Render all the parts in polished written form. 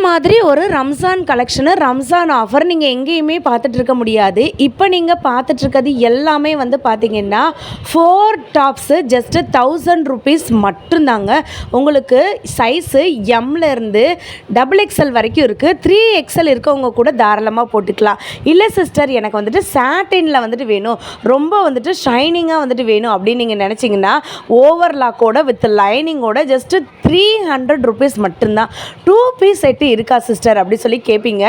மாதிரி ஒரு Ramzan collection, Ramzan offer நீங்கள் எங்கேயுமே பார்த்துட்ருக்க முடியாது. இப்போ நீங்கள் பார்த்துட்ருக்கிறது எல்லாமே வந்து பார்த்திங்கன்னா 4 டாப்ஸு ஜஸ்ட்டு 1000 ருபீஸ் மட்டும்தாங்க. உங்களுக்கு சைஸு எம்லேருந்து XXL வரைக்கும் இருக்குது. 3XL இருக்கவங்க கூட தாராளமாக போட்டுக்கலாம். இல்லை சிஸ்டர் எனக்கு வந்துட்டு சாட்டினில் வந்துட்டு வேணும், ரொம்ப வந்துட்டு ஷைனிங்காக வந்துட்டு வேணும் அப்படின்னு நீங்கள் நினச்சிங்கன்னா ஓவர்லாக்கோட வித் லைனிங்கோட ஜஸ்ட்டு 300 ருபீஸ் மட்டும்தான். 2 பீஸ் செட்டு இருக்கா சிஸ்டர் அப்படி சொல்லி கேட்பீங்க.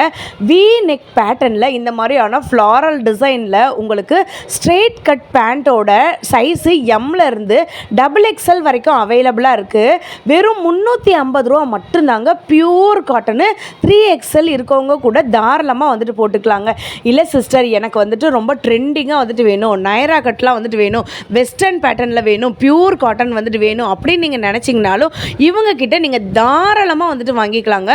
வி நெக் பேட்டர்னில் இந்த மாதிரியான ஃப்ளாரல் டிசைனில் உங்களுக்கு ஸ்ட்ரெயிட் கட் பேண்ட்டோட சைஸு எம்லேருந்து XXL வரைக்கும் அவைலபிளாக இருக்குது. வெறும் 350 ரூபா மட்டும்தாங்க. பியூர் காட்டனு 3XL இருக்கவங்க கூட தாராளமாக வந்துட்டு போட்டுக்கலாங்க. இல்லை சிஸ்டர் எனக்கு வந்துட்டு ரொம்ப ட்ரெண்டிங்காக வந்துட்டு வேணும், நைரா கட்லாம் வந்துட்டு வேணும், வெஸ்டர்ன் பேட்டர்னில் வேணும், பியூர் காட்டன் வந்துட்டு வேணும் அப்படின்னு நீங்கள் நினச்சிங்கனாலும் இவங்கக்கிட்ட நீங்கள் தாராளமாக வந்துட்டு வாங்கிக்கலாங்க.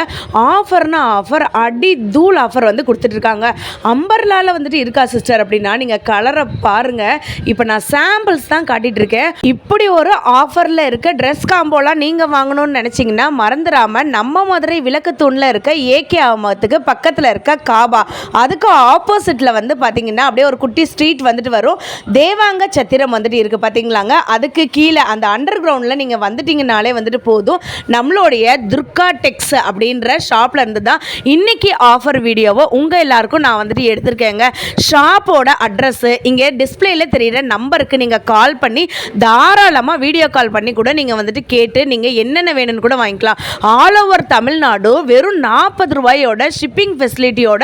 ஆஃபர்னா ஆஃபர், அடி தூள் ஆஃபர் வந்து கொடுத்துட்ருக்காங்க. அம்பர்லாவில் வந்துட்டு இருக்கா சிஸ்டர் அப்படின்னா நீங்கள் கலரை பாருங்கள். இப்போ நான் சாம்பிள்ஸ் தான் காட்டிகிட்ருக்கேன். இப்படி ஒரு ஆஃபரில் இருக்க ட்ரெஸ் காம்போலாம் நீங்கள் வாங்கணும்னு நினச்சிங்கன்னா மறந்துடாமல் நம்ம மதுரை விளக்கு தூணில் இருக்க ஏகே ஆமத்துக்கு பக்கத்தில் இருக்க காபா, அதுக்கு ஆப்போசிட்டில் வந்து பார்த்திங்கன்னா அப்படியே ஒரு குட்டி ஸ்ட்ரீட் வந்துட்டு வரும். தேவாங்க சத்திரம் வந்துட்டு இருக்குது பார்த்தீங்களாங்க. அதுக்கு கீழே அந்த அண்டர் கிரவுண்டில் நீங்கள் வந்துட்டிங்கனாலே வந்துட்டு போதும். நம்மளுடைய துர்கா டெக்ஸ் அப்படின்ற ஷாப்பில் இருந்து தான் இன்றைக்கி ஆஃபர் வீடியோவை உங்கள் எல்லாருக்கும் நான் வந்துட்டு எடுத்திருக்கேங்க. ஷாப்போட அட்ரஸ்ஸு இங்கே டிஸ்பிளேயில் தெரிகிற நம்பருக்கு நீங்கள் கால் பண்ணி தாராளமாக வீடியோ கால் பண்ணி கூட நீங்கள் வந்துட்டு கேட்டு நீங்கள் என்னென்ன வேணும்னு கூட வாங்கிக்கலாம். ஆல் ஓவர் தமிழ்நாடு வெறும் 40 ரூபாயோட ஷிப்பிங் ஃபெசிலிட்டியோட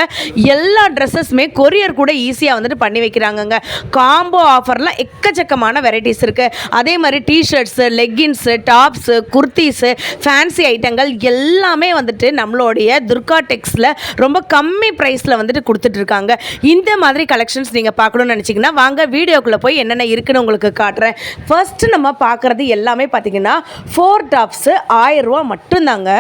எல்லா ட்ரெஸ்ஸஸுமே கொரியர் கூட ஈஸியாக வந்துட்டு பண்ணி வைக்கிறாங்கங்க. காம்போ ஆஃபர்லாம் எக்கச்சக்கமான வெரைட்டிஸ் இருக்குது. அதே மாதிரி T-shirts, leggings, tops, kurtis, fancy ஐட்டங்கள் எல்லாமே வந்துட்டு நம்மளுடைய துர்கா டெக்ஸில் ரொம்ப கம்மி ப்ரைஸில் வந்துட்டு கொடுத்துட்ருக்காங்க. இந்த மாதிரி கலெக்ஷன்ஸ் நீங்கள் பார்க்கணுன்னு நினச்சிங்கன்னா வாங்க வீடியோக்குள்ளே போய் என்னென்ன இருக்குன்னு உங்களுக்கு காட்டுறேன். ஃபர்ஸ்ட்டு நம்ம பார்க்குறது எல்லாமே பார்த்திங்கன்னா 4 டாப்ஸு 1000 ரூபா மட்டும்தாங்க.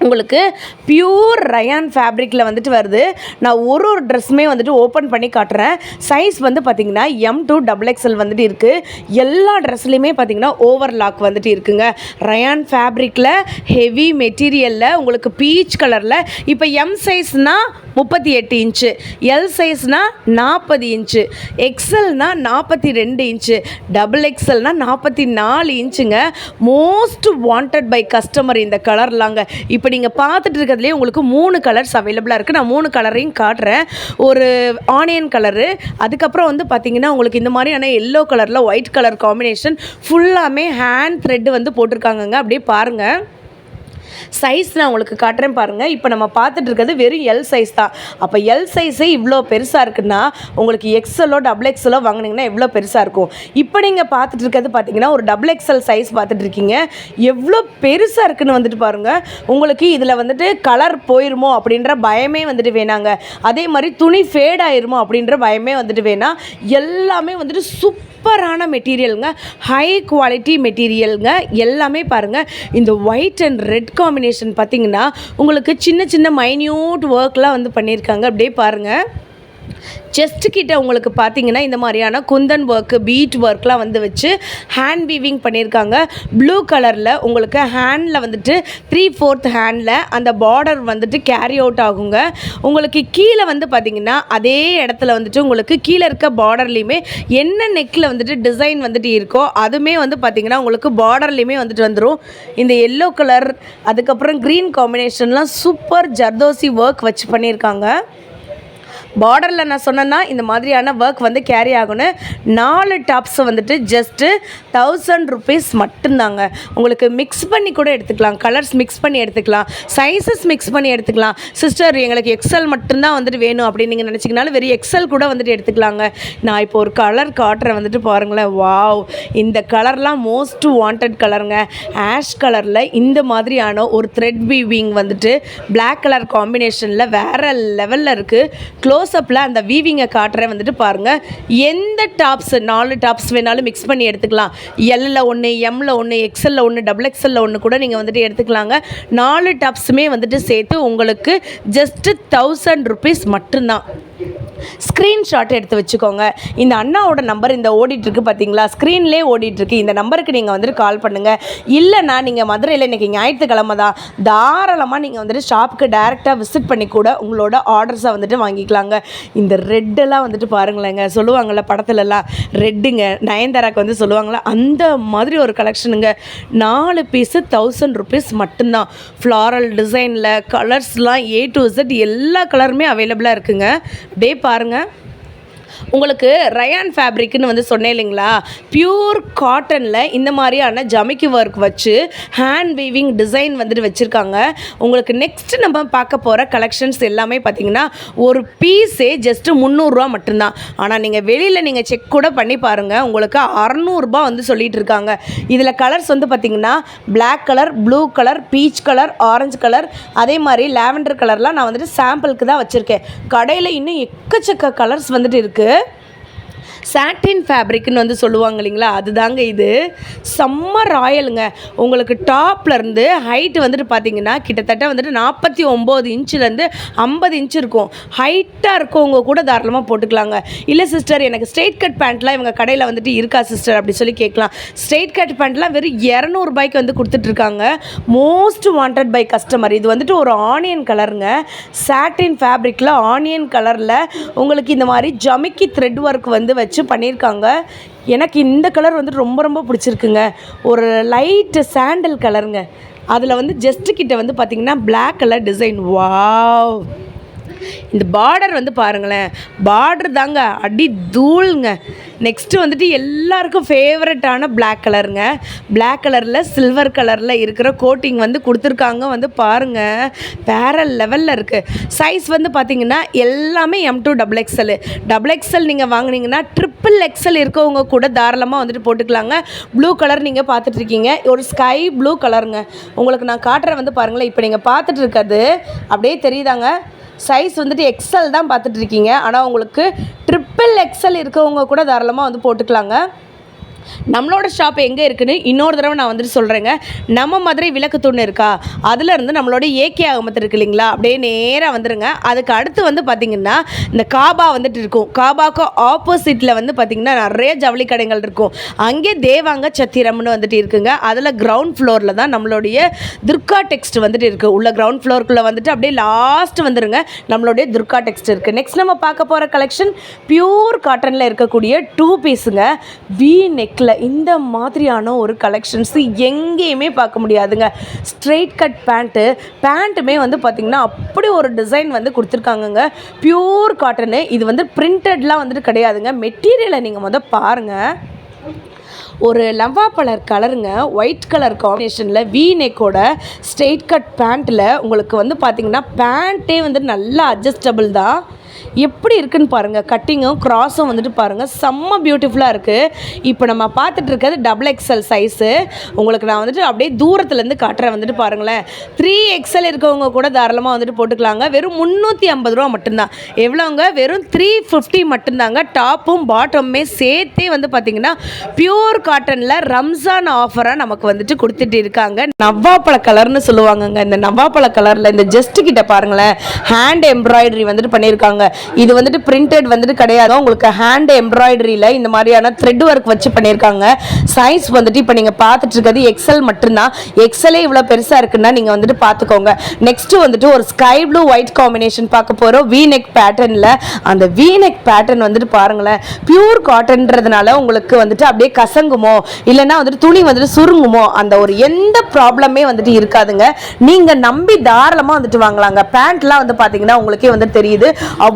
உங்களுக்கு பியூர் ரயான் ஃபேப்ரிக்கில் வந்துட்டு வருது. நான் ஒரு ட்ரெஸ்ஸுமே வந்துட்டு ஓப்பன் பண்ணி காட்டுறேன். சைஸ் வந்து பார்த்திங்கன்னா M to XXL வந்துட்டு இருக்குது. எல்லா ட்ரெஸ்லையுமே பார்த்திங்கன்னா ஓவர்லாக் வந்துட்டு இருக்குங்க. ரயான் ஃபேப்ரிக்கில் ஹெவி மெட்டீரியலில் உங்களுக்கு பீச் கலரில். இப்போ M சைஸ்னால் 38 இன்ச்சு, L சைஸ்னால் 40 இன்ச்சு, XLனால் 42 இன்ச்சு, XXLனால் 44 இன்ச்சுங்க. மோஸ்ட் வாண்டட் பை கஸ்டமர் இந்த கலர்லாங்க. இப்போ நீங்கள் பார்த்துட்டு இருக்கிறதுலே உங்களுக்கு 3 கலர்ஸ் அவைலபிளாக இருக்குது. நான் 3 கலரையும் காட்டுறேன். ஒரு ஆனியன் கலரு, அதுக்கப்புறம் வந்து பார்த்திங்கன்னா உங்களுக்கு இந்த மாதிரியான எல்லோ கலரில் ஒயிட் கலர் காம்பினேஷன் ஃபுல்லாமே ஹேண்ட் த்ரெட்டு வந்து போட்டிருக்காங்கங்க. அப்படியே பாருங்கள். சைஸ் நான் உங்களுக்கு காட்டுறேன் பாருங்கள். இப்போ நம்ம பார்த்துட்டு இருக்கிறது வெறும் L சைஸ் தான். அப்போ L சைஸே இவ்வளோ பெருசாக இருக்குன்னா உங்களுக்கு XLஓ XXLஓ வாங்கினீங்கன்னா எவ்வளோ பெருசாக இருக்கும். இப்போ நீங்கள் பார்த்துட்டு இருக்கிறது பார்த்தீங்கன்னா ஒரு XXL சைஸ் பார்த்துட்டு இருக்கீங்க. எவ்வளோ பெருசாக இருக்குன்னு வந்துட்டு பாருங்கள். உங்களுக்கு இதில் வந்துட்டு கலர் போயிருமோ அப்படின்ற பயமே வந்துட்டு வேணாங்க. அதே மாதிரி துணி ஃபேட் ஆயிருமோ அப்படின்ற பயமே வந்துட்டு வேணாம். எல்லாமே வந்துட்டு சூப்பரான மெட்டீரியலுங்க, ஹை குவாலிட்டி மெட்டீரியலுங்க. எல்லாமே பாருங்கள். இந்த ஒயிட் அண்ட் ரெட் காம்பினேஷன் பார்த்தீங்கன்னா உங்களுக்கு சின்ன சின்ன மைன்யூட் ஒர்க்லாம் வந்து பண்ணியிருக்காங்க. அப்படியே பாருங்கள். செஸ்ட் கிட்ட உங்களுக்கு பார்த்தீங்கன்னா இந்த மாதிரியான குந்தன் ஒர்க்கு, பீட் ஒர்க்லாம் வந்து வச்சு ஹேண்ட் வீவிங் பண்ணியிருக்காங்க. ப்ளூ கலரில் உங்களுக்கு ஹேண்டில் வந்துட்டு 3/4 ஹேண்டில் அந்த பார்டர் வந்துட்டு கேரி அவுட் ஆகுங்க. உங்களுக்கு கீழே வந்து பார்த்திங்கன்னா அதே இடத்துல வந்துட்டு உங்களுக்கு கீழே இருக்க பார்டர்லேயுமே என்ன நெக்கில் வந்துட்டு டிசைன் வந்துட்டு இருக்கோ அதுவுமே வந்து பார்த்திங்கன்னா உங்களுக்கு பார்டர்லேயுமே வந்துட்டு வந்துடும். இந்த எல்லோ கலர் அதுக்கப்புறம் க்ரீன் காம்பினேஷன்லாம் சூப்பர் ஜர்தோசி ஒர்க் வச்சு பண்ணியிருக்காங்க. பார்டரில் நான் சொன்னேன்னா இந்த மாதிரியான ஒர்க் வந்து கேரி ஆகணும். 4 டாப்ஸ் வந்துட்டு ஜஸ்ட்டு 1000 ருபீஸ் மட்டும்தாங்க. உங்களுக்கு மிக்ஸ் பண்ணி கூட எடுத்துக்கலாம், கலர்ஸ் மிக்ஸ் பண்ணி எடுத்துக்கலாம், சைஸஸ் மிக்ஸ் பண்ணி எடுத்துக்கலாம். சிஸ்டர் எங்களுக்கு XL மட்டும்தான் வந்துட்டு வேணும் அப்படின்னு நீங்கள் நினச்சிங்கனாலும் வெறும் XL கூட வந்துட்டு எடுத்துக்கலாங்க. நான் இப்போ ஒரு கலர் காட்டுறேன் வந்துட்டு பாருங்களேன். வாவ், இந்த கலர்லாம் மோஸ்ட் வாண்டட் கலருங்க. ஆஷ் கலரில் இந்த மாதிரியான ஒரு த்ரெட் வீவிங் வந்துட்டு பிளாக் கலர் காம்பினேஷனில் வேறு லெவலில் இருக்குது. க்ளோஸ்அப்பில் அந்த வீவிங்கை காட்டுறேன் வந்துட்டு பாருங்கள். எந்த டாப்ஸு 4 டாப்ஸ் வேணாலும் மிக்ஸ் பண்ணி எடுத்துக்கலாம். Lல ஒன்று, Mல ஒன்று, XLல ஒன்று, XXLல ஒன்று கூட நீங்கள் வந்துட்டு எடுத்துக்கலாங்க. 4 டாப்ஸுமே வந்துட்டு சேர்த்து உங்களுக்கு ஜஸ்ட்டு 1000 ருபீஸ் மட்டும்தான். ஸ்க்ரீன்ஷாட் எடுத்து வச்சுக்கோங்க. இந்த அண்ணாவோட நம்பர் இந்த ஓடிட்டுருக்கு பார்த்தீங்களா, ஸ்க்ரீன்லேயே ஓடிட்டுருக்கு. இந்த நம்பருக்கு நீங்கள் வந்துட்டு கால் பண்ணுங்கள். இல்லைனா நீங்கள் மதுரையில் இன்றைக்கி ஞாயிற்றுக்கிழமை தான், தாராளமாக நீங்கள் வந்துட்டு ஷாப்புக்கு டைரெக்டாக விசிட் பண்ணி கூட உங்களோட ஆர்டர்ஸை வந்துட்டு வாங்கிக்கலாங்க. இந்த ரெட்டெல்லாம் வந்துட்டு பாருங்களேங்க, சொல்லுவாங்கள்ல படத்துலலாம் ரெட்டுங்க, நயன்தாராக்கு வந்து சொல்லுவாங்களா, அந்த மாதிரி ஒரு கலெக்ஷனுங்க. 4 பீஸு 1000 ருபீஸ் மட்டும்தான். ஃப்ளாரல் டிசைனில் கலர்ஸ்லாம் A to Z எல்லா கலருமே அவைலபிளாக இருக்குங்க. அப்படியே பாருங்கள். உங்களுக்கு ரயான் ஃபேப்ரிக்னு வந்து சொன்னேன் இல்லைங்களா, பியூர் காட்டனில் இந்த மாதிரியான ஜமிக்கி ஒர்க் வச்சு ஹேண்ட் வீவிங் டிசைன் வந்துட்டு வச்சுருக்காங்க. உங்களுக்கு நெக்ஸ்ட் நம்ம பார்க்க போகிற கலெக்ஷன்ஸ் எல்லாமே பார்த்திங்கன்னா ஒரு பீஸே ஜஸ்ட்டு 300 மட்டும்தான். ஆனால் நீங்கள் வெளியில் நீங்கள் செக் கூட பண்ணி பாருங்கள், உங்களுக்கு 600 வந்து சொல்லிகிட்டு இருக்காங்க. இதில் கலர்ஸ் வந்து பார்த்திங்கன்னா black colour, blue colour, peach colour, orange colour, அதே மாதிரி லாவெண்டர் கலர்லாம் நான் வந்துட்டு சாம்பிளுக்கு தான் வச்சுருக்கேன். கடையில் இன்னும் எக்கச்சக்க கலர்ஸ் வந்துட்டு இருக்குது. சாட்டின் ஃபேப்ரிக்னு வந்து சொல்லுவாங்க இல்லைங்களா, அதுதாங்க இது. செம்ம ராயலுங்க. உங்களுக்கு டாப்லேருந்து ஹைட்டு வந்துட்டு பார்த்தீங்கன்னா கிட்டத்தட்ட வந்துட்டு 49 இன்ச்சுலேருந்து 50 இன்ச்சு இருக்கும். ஹைட்டாக இருக்கவங்க கூட தாராளமாக போட்டுக்கலாங்க. இல்லை சிஸ்டர் எனக்கு ஸ்ட்ரெயிட் கட் பேண்ட்லாம் இவங்க கடையில் வந்துட்டு இருக்கா சிஸ்டர் அப்படி சொல்லி கேட்கலாம். ஸ்ட்ரெயிட் கட் பேண்ட்லாம் வெறும் 200 ரூபாய்க்கு வந்து கொடுத்துட்ருக்காங்க. Most wanted by customer. இது வந்துட்டு ஒரு ஆனியன் கலருங்க. சாட்டின் ஃபேப்ரிக்கில் ஆனியன் கலரில் உங்களுக்கு இந்த மாதிரி ஜமிக்கி த்ரெட் ஒர்க் வந்து வச்சு பண்ணியிருக்காங்க. எனக்கு இந்த கலர் வந்துட்டு ரொம்ப ரொம்ப பிடிச்சிருக்குங்க. ஒரு லைட்டு சாண்டல் கலருங்க. அதில் வந்து ஜஸ்ட்டு கிட்ட வந்து பார்த்திங்கன்னா பிளாக் கலர் டிசைன். வாவ், இந்த பார்டர் வந்து பாருங்களேன், பார்டர் தாங்க அடி தூளுங்க. நெக்ஸ்ட்டு வந்துட்டு எல்லாருக்கும் ஃபேவரட்டான பிளாக் கலருங்க. பிளாக் கலரில் சில்வர் கலரில் இருக்கிற கோட்டிங் வந்து கொடுத்துருக்காங்க. வந்து பாருங்கள், வேறு லெவலில் இருக்குது. சைஸ் வந்து பார்த்திங்கன்னா எல்லாமே M2 XXL. XXL நீங்கள் வாங்கினீங்கன்னா XXL இருக்கவங்க கூட தாராளமாக வந்துட்டு போட்டுக்கலாங்க. ப்ளூ கலர் நீங்கள் பார்த்துட்ருக்கீங்க, ஒரு ஸ்கை ப்ளூ கலருங்க. உங்களுக்கு நான் காட்டுறேன் வந்து பாருங்களேன். இப்போ நீங்கள் பார்த்துட்டு இருக்கிறது அப்படியே தெரியுதாங்க. சைஸ் வந்துட்டு XL தான் பார்த்துட்ருக்கீங்க. ஆனால் உங்களுக்கு XXL இருக்கவங்க கூட தாராளமாக வந்து போட்டுக்கலாங்க. நம்மளோட ஷாப் எங்கே இருக்குதுன்னு இன்னொரு தடவை நான் வந்துட்டு சொல்கிறேங்க. நம்ம மதுரை விளக்கு தூண் இருக்கா, அதுலேருந்து நம்மளோட ஏகே அகமத்து இருக்குது இல்லைங்களா, அப்படியே நேராக வந்துடுங்க. அதுக்கு அடுத்து வந்து பார்த்திங்கன்னா இந்த காபா வந்துட்டு இருக்கும். காபாவுக்கு ஆப்போசிட்டில் வந்து பார்த்திங்கன்னா நிறைய ஜவுளி கடைகள் இருக்கும். அங்கே தேவாங்க சத்திரம்னு வந்துட்டு இருக்குங்க. அதில் கிரவுண்ட் ஃப்ளோரில் தான் நம்மளுடைய துர்கா டெக்ஸ்ட் வந்துட்டு இருக்குது. உள்ள கிரவுண்ட் ஃப்ளோருக்குள்ளே வந்துட்டு அப்படியே லாஸ்ட் வந்துடுங்க, நம்மளுடைய துர்கா டெக்ஸ்ட் இருக்குது. நெக்ஸ்ட் நம்ம பார்க்க போகிற கலெக்ஷன் பியூர் காட்டனில் இருக்கக்கூடிய 2 பீஸுங்க. வி நெக்கில் இந்த மாதிரியான ஒரு கலெக்ஷன்ஸ் எங்கேயுமே பார்க்க முடியாதுங்க. ஸ்ட்ரெயிட் கட் பேண்ட்டுமே வந்து பார்த்திங்கன்னா அப்படி ஒரு டிசைன் வந்து கொடுத்துருக்காங்கங்க. Pure cotton. இது வந்து பிரிண்டட்லாம் வந்துட்டு கிடையாதுங்க. மெட்டீரியலை நீங்கள் பாருங்கள். ஒரு லவ்வாப்பழ கலருங்க, ஒயிட் கலர் காம்பினேஷனில் வி நெக்கோட ஸ்ட்ரெயிட் கட் பேண்ட்டில் உங்களுக்கு வந்து பார்த்திங்கன்னா பேண்ட்டே வந்து நல்லா அட்ஜஸ்டபிள் தான். எப்படி இருக்குன்னு பாருங்கள். கட்டிங்கும் க்ராஸும் வந்துட்டு பாருங்கள், செம்ம பியூட்டிஃபுல்லாக இருக்குது. இப்போ நம்ம பார்த்துட்டு இருக்கிறது XXL சைஸு. உங்களுக்கு நான் வந்துட்டு அப்படியே தூரத்துலேருந்து காட்டுறேன் வந்துட்டு பாருங்களேன். 3XL இருக்கவங்க கூட தாராளமாக வந்துட்டு போட்டுக்கலாங்க. வெறும் 350 ரூபா மட்டும்தான். எவ்வளோங்க? வெறும் 350 மட்டும்தாங்க. டாப்பும் பாட்டமுமே சேர்த்தே வந்து பார்த்திங்கன்னா பியூர் காட்டனில் ரம்ஜான் ஆஃபராக நமக்கு வந்துட்டு கொடுத்துட்டு இருக்காங்க. நவ்வாப்பழ கலர்னு சொல்லுவாங்கங்க. இந்த நவ்வாப்பழ கலரில் இந்த ஜஸ்ட்டு கிட்ட பாருங்களேன், ஹேண்ட் எம்ப்ராய்டரி வந்துட்டு பண்ணியிருக்காங்க. இது வந்துட்டு பிரிண்டட் வந்துட்டு கிடையாது. உங்களுக்கு ஹேண்ட் எம்ப்ராய்டரியில் இந்த மாதிரியான த்ரெட் ஒர்க் வச்சு பண்ணியிருக்காங்க. சைஸ் வந்துட்டு இப்போ நீங்கள் பார்த்துட்டு இருக்கிறது XL மட்டும்தான். XLே இவ்வளோ பெருசாக இருக்குன்னா நீங்கள் வந்துட்டு பார்த்துக்கோங்க. நெக்ஸ்ட்டு வந்துட்டு ஒரு ஸ்கை ப்ளூ ஒயிட் காம்பினேஷன் பார்க்க போகிறோம். வி நெக் பேட்டர்னில். அந்த வி நெக் பேட்டர்ன் வந்துட்டு பாருங்களேன், பியூர் காட்டன்றதுனால உங்களுக்கு வந்துட்டு அப்படியே கசங்குமோ இல்லைன்னா வந்துட்டு துணி வந்துட்டு சுருங்குமோ அந்த ஒரு எந்த ப்ராப்ளமே வந்துட்டு இருக்காதுங்க. நீங்கள் நம்பி தாராளமாக வந்துட்டு வாங்கலாங்க. பேண்ட்லாம் வந்து பார்த்தீங்கன்னா உங்களுக்கே வந்து தெரியுது,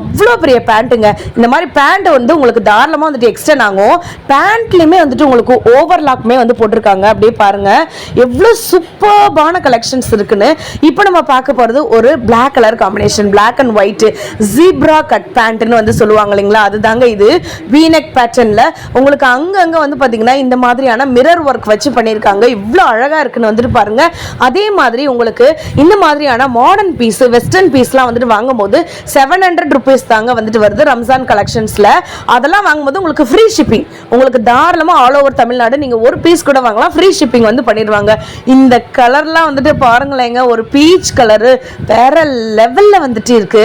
அவ்வளோ பெரிய பேண்ட்டுங்க. இந்த மாதிரி பேண்ட் வந்து உங்களுக்கு தாராளமாக வந்துட்டு எக்ஸ்டெண்ட் ஆகும். பேண்ட்லேயுமே வந்துட்டு உங்களுக்கு ஓவர்லாக்குமே வந்து போட்டிருக்காங்க. அப்படியே பாருங்கள் எவ்வளோ சூப்பர்பான கலெக்ஷன்ஸ் இருக்குன்னு. இப்போ நம்ம பார்க்க போகிறது ஒரு black colour combination, black and white zebra cut பேண்ட்னு வந்து சொல்லுவாங்க இல்லைங்களா, அதுதாங்க இது. வீனெக் பேட்டர்னில் உங்களுக்கு அங்கங்கே வந்து பார்த்தீங்கன்னா இந்த மாதிரியான மிரர் ஒர்க் வச்சு பண்ணியிருக்காங்க. இவ்வளோ அழகாக இருக்குன்னு வந்துட்டு பாருங்கள். அதே மாதிரி உங்களுக்கு இந்த மாதிரியான மாடர்ன் பீஸு வெஸ்டர்ன் பீஸ்லாம் வந்துட்டு வாங்கும்போது 700 rupees தாங்க வந்துட்டு வருது ரம்ஜான் கலெக்ஷன்ஸ்ல. அதெல்லாம் வாங்கும்போது உங்களுக்கு ஃப்ரீ ஷிப்பிங். உங்களுக்கு தாராளமா ஆல் ஓவர் தமிழ்நாடு நீங்க ஒரு பீஸ் கூட வாங்கலாம், ஃப்ரீ ஷிப்பிங் வந்து பண்ணிடுவாங்க. இந்த கலர்லாம் வந்துட்டு பாருங்களேங்க, ஒரு பீச் கலரு வேற லெவல்ல வந்துட்டு இருக்கு.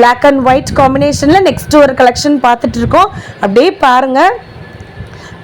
Black and white காம்பினேஷன்ல நெக்ஸ்ட் ஒரு கலெக்ஷன் பார்த்துட்டு இருக்கோம். அப்படியே பாருங்க,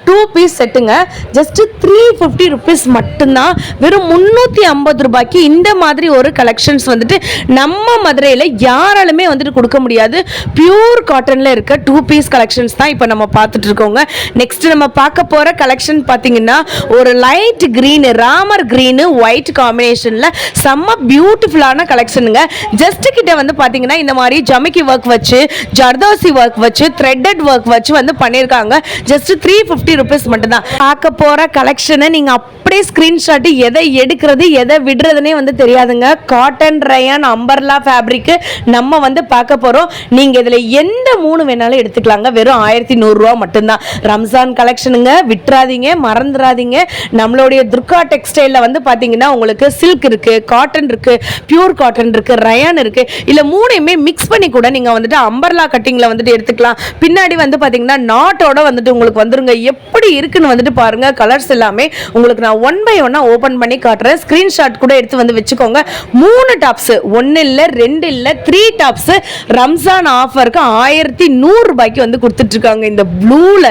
2 பீஸ் செட்டுங்க, ஜஸ்ட் 350 rupees மட்டும்தான். வெறும் 350 ரூபாய்க்கு இந்த மாதிரி ஒரு கலெக்ஷன்ஸ் வந்துட்டு நம்ம மதுரையில் யாராலுமே வந்துட்டு கொடுக்க முடியாது. பியூர் காட்டன்ல இருக்க 2 பீஸ் கலெக்ஷன்ஸ் தான் இப்போ நம்ம பார்த்துட்டு இருக்கோங்க. நெக்ஸ்ட் நம்ம பார்க்க போற கலெக்ஷன் பார்த்தீங்கன்னா ஒரு light green, Ramar green white காம்பினேஷன்ல செம்ம பியூட்டிஃபுல்லான கலெக்ஷனுங்க. ஜஸ்ட் கிட்ட வந்து பார்த்தீங்கன்னா இந்த மாதிரி ஜமிக்கி ஒர்க் வச்சு, ஜர்தோசி ஒர்க் வச்சு, த்ரெட்டட் ஒர்க் வச்சு வந்து பண்ணியிருக்காங்க. ஜஸ்ட் 350 rupees மட்டும்தான். பார்க்க போற கலெக்ஷனை நீங்க அப்படியே ஸ்கிரீன்ஷாட், எதை எடுக்கிறது எதை விடுறதுனே வந்து தெரியாதுங்க. காட்டன், ரயான், அம்பர்லா ஃபேப்ரிக் நம்ம வந்து பார்க்க போறோம். நீங்க இதுல எந்த 3 வேணாலும் எடுத்துக்கலாங்க. வெறும் 1100 ரூபாய் மட்டும்தான். ரம்ஜான் கலெக்ஷனுங்க, விட்டுறாதீங்க, மறந்துடாதீங்க. நம்மளுடைய துர்கா டெக்ஸ்டைல்ல வந்து பாத்தீங்கன்னா உங்களுக்கு சில்க் இருக்கு, காட்டன் இருக்கு, பியூர் காட்டன் இருக்கு, ரயான் இருக்கு. இல்ல 3யுமே மிக்ஸ் பண்ணி கூட நீங்க வந்துட்டு அம்பர்லா கட்டிங்ல வந்துட்டு எடுத்துக்கலாம். பின்னாடி வந்து பாத்தீங்கன்னா நாட்டோட வந்துட்டு உங்களுக்கு வந்துருங்க. எப்படி இருக்குன்னு வந்துட்டு பாருங்க. கலர்ஸ் எல்லாமே உங்களுக்கு நான் 1 by 1 ஓபன் பண்ணி காட்டுறேன். ஸ்கிரீன்ஷாட் கூட எடுத்து வந்து வச்சுக்கோங்க. 3 டாப்ஸ், 1 இல்ல 2 இல்ல 3 டாப்ஸ் ரம்ஜான் ஆஃபருக்கு 1100 ரூபாய்க்கு வந்து கொடுத்துட்டு இருக்காங்க. இந்த ப்ளூல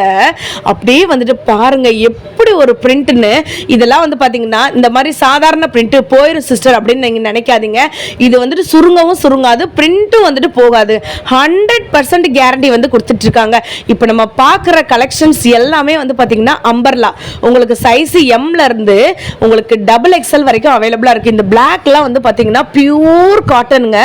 அப்படியே வந்துட்டு பாருங்க எப்படி ஒரு பிரிண்ட்னு. இதெல்லாம் வந்து பாத்தீங்கன்னா இந்த மாதிரி சாதாரண பிரிண்ட் போயிரும் சிஸ்டர் அப்படின்னு நீங்க நினைக்காதீங்க. இது வந்துட்டு சுருங்கவும் சுருங்காது, பிரிண்ட்டும் வந்துட்டு போகாது. 100% கேரண்டி வந்து கொடுத்துட்டு இருக்காங்க. இப்போ நம்ம பார்க்குற கலெக்ஷன்ஸ் எல்லாமே வந்து பாத்தீங்கன்னா அம்பர்லா. உங்களுக்கு சைஸ் எம்ல இருந்து உங்களுக்கு XXL வரைக்கும் அவைலபிளா இருக்கு. இந்த பிளாக்லாம் வந்து பாத்தீங்கன்னா பியூர் காட்டனுங்க,